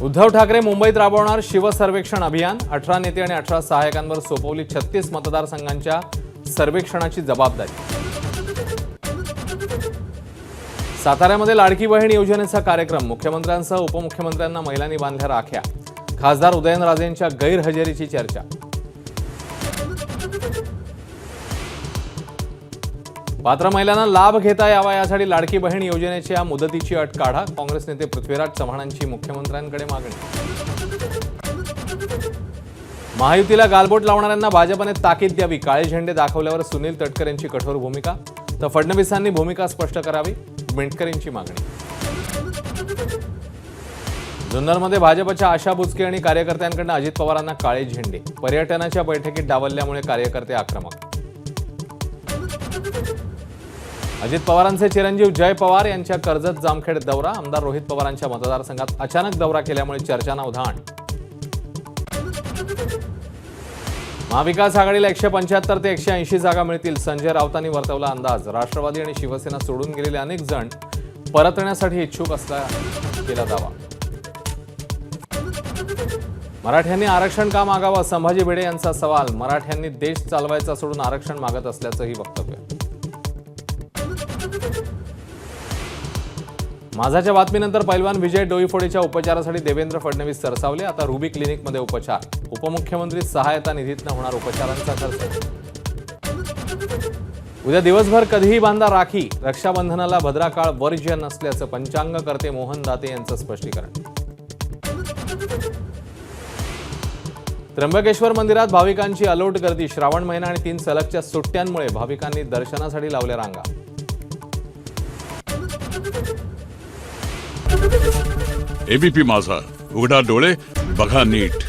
उद्धव ठाकरे मुंबईत राबवणार शिवसर्वेक्षण अभियान। 18 नेते आणि 18 सहायकांवर सोपवली 36 मतदारसंघांच्या सर्वेक्षणाची जबाबदारी। साताऱ्यामध्ये लाडकी बहीण योजनेचा कार्यक्रम। मुख्यमंत्र्यांसह उपमुख्यमंत्र्यांना महिलांनी बांधल्या राख्या। खासदार उदयनराजेंच्या गैरहजेरीची चर्चा। पात्र महिलांना लाभ घेता यावा यासाठी लाडकी बहीण योजनेच्या मुदतीची अट काढा। काँग्रेस नेते पृथ्वीराज चव्हाणांची मुख्यमंत्र्यांकडे मागणी। महायुतीला गालबोट लावणाऱ्यांना भाजपने ताकीद द्यावी। काळे झेंडे दाखवल्यावर सुनील तटकरे यांची कठोर भूमिका, तर फडणवीसांनी भूमिका स्पष्ट करावी, मेटकरेंची मागणी। जुन्नरमध्ये भाजपच्या आशा बुचके आणि कार्यकर्त्यांकडून अजित पवारांना काळे झेंडे। पर्यटनाच्या बैठकीत डावलल्यामुळे कार्यकर्ते आक्रमक। अजित पवारांचे चिरंजीव जय पवार यांच्या कर्जत जामखेड दौरा। आमदार रोहित पवारांच्या मतदारसंघात अचानक दौरा केल्यामुळे चर्चांना उधाण। महाविकास आघाडीला 175 ते 180 जागा मिळतील, संजय राऊतांनी वर्तवला अंदाज। राष्ट्रवादी आणि शिवसेना सोडून गेलेले अनेक जण परतण्यासाठी इच्छुक असल्याचा केला दावा। मराठ्यांनी आरक्षण का मागावं, संभाजी भिडे यांचा सवाल। मराठ्यांनी देश चालवायचा सोडून आरक्षण मागत असल्याचंही वक्तव्य। माझाच्या बातमीनंतर पैलवान विजय डोईफोडेच्या उपचारासाठी देवेंद्र फडणवीस सरसावले। आता रुबी क्लिनिकमध्ये उपचार। उपमुख्यमंत्री सहायता निधीतून होणार उपचारांचा खर्च। उद्या दिवसभर कधीही बांधा राखी। रक्षाबंधनाला भद्राकाळ वर्ज्य नसल्याचं पंचांगकर्ते मोहन दाते यांचं स्पष्टीकरण। त्र्यंबकेश्वर मंदिरात भाविकांची अलोट गर्दी। श्रावण महिना आणि 3 सलगच्या सुट्ट्यांमुळे भाविकांनी दर्शनासाठी लावल्या रांगा। एबीपी माझा, उघडा डोळे बघा नीट।